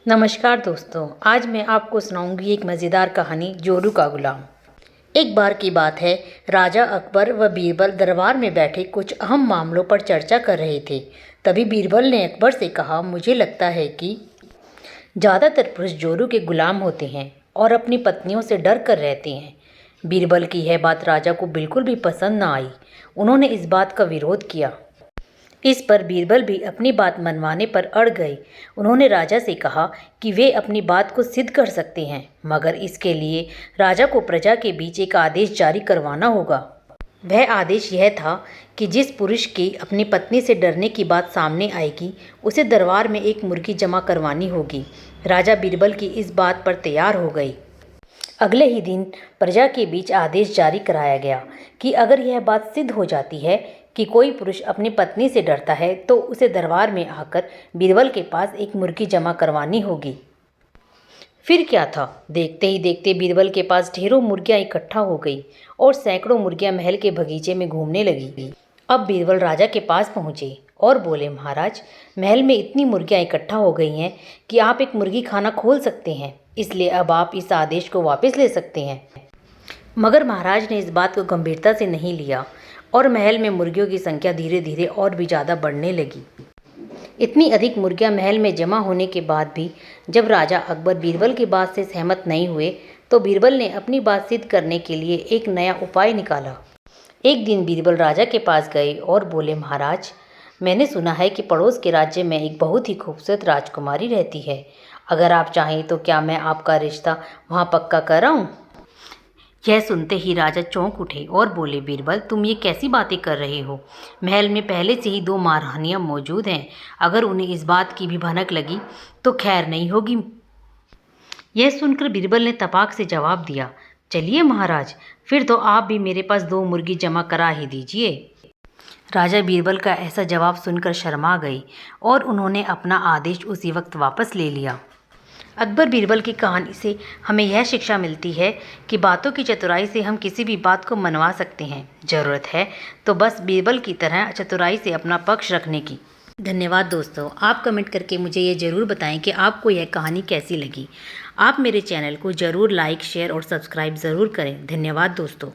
नमस्कार दोस्तों, आज मैं आपको सुनाऊंगी एक मज़ेदार कहानी जोरू का गुलाम। एक बार की बात है, राजा अकबर व बीरबल दरबार में बैठे कुछ अहम मामलों पर चर्चा कर रहे थे। तभी बीरबल ने अकबर से कहा, मुझे लगता है कि ज़्यादातर पुरुष जोरू के गुलाम होते हैं और अपनी पत्नियों से डर कर रहते हैं। बीरबल की यह बात राजा को बिल्कुल भी पसंद न आई। उन्होंने इस बात का विरोध किया। इस पर बीरबल भी अपनी बात मनवाने पर अड़ गए। उन्होंने राजा से कहा कि वे अपनी बात को सिद्ध कर सकते हैं, मगर इसके लिए राजा को प्रजा के बीच एक आदेश जारी करवाना होगा। वह आदेश यह था कि जिस पुरुष की अपनी पत्नी से डरने की बात सामने आएगी, उसे दरबार में एक मुर्गी जमा करवानी होगी। राजा बीरबल की इस बात पर तैयार हो गए। अगले ही दिन प्रजा के बीच आदेश जारी कराया गया कि अगर यह बात सिद्ध हो जाती है कि कोई पुरुष अपनी पत्नी से डरता है, तो उसे दरबार में आकर बीरबल के पास एक मुर्गी जमा करवानी होगी। फिर क्या था, देखते ही देखते बीरबल के पास ढेरों मुर्गियां इकट्ठा हो गई और सैकड़ों मुर्गियां महल के बगीचे में घूमने लगी। अब बीरबल राजा के पास पहुंचे और बोले, महाराज, महल में इतनी मुर्गियां इकट्ठा हो गई हैं कि आप एक मुर्गी खाना खोल सकते हैं, इसलिए अब आप इस आदेश को वापस ले सकते हैं। मगर महाराज ने इस बात को गंभीरता से नहीं लिया और महल में मुर्गियों की संख्या धीरे धीरे और भी ज़्यादा बढ़ने लगी। इतनी अधिक मुर्गियां महल में जमा होने के बाद भी जब राजा अकबर बीरबल की बात से सहमत नहीं हुए, तो बीरबल ने अपनी बात सिद्ध करने के लिए एक नया उपाय निकाला। एक दिन बीरबल राजा के पास गए और बोले, महाराज, मैंने सुना है कि पड़ोस के राज्य में एक बहुत ही खूबसूरत राजकुमारी रहती है। अगर आप चाहें तो क्या मैं आपका रिश्ता वहाँ पक्का कराऊं? यह सुनते ही राजा चौंक उठे और बोले, बीरबल, तुम ये कैसी बातें कर रहे हो? महल में पहले से ही 2 महारानियां मौजूद हैं। अगर उन्हें इस बात की भी भनक लगी तो खैर नहीं होगी। यह सुनकर बीरबल ने तपाक से जवाब दिया, चलिए महाराज, फिर तो आप भी मेरे पास 2 मुर्गी जमा करा ही दीजिए। राजा बीरबल का ऐसा जवाब सुनकर शर्मा गए और उन्होंने अपना आदेश उसी वक्त वापस ले लिया। अकबर बीरबल की कहानी से हमें यह शिक्षा मिलती है कि बातों की चतुराई से हम किसी भी बात को मनवा सकते हैं। ज़रूरत है तो बस बीरबल की तरह चतुराई से अपना पक्ष रखने की। धन्यवाद दोस्तों, आप कमेंट करके मुझे ये ज़रूर बताएं कि आपको यह कहानी कैसी लगी। आप मेरे चैनल को ज़रूर लाइक, शेयर और सब्सक्राइब ज़रूर करें। धन्यवाद दोस्तों।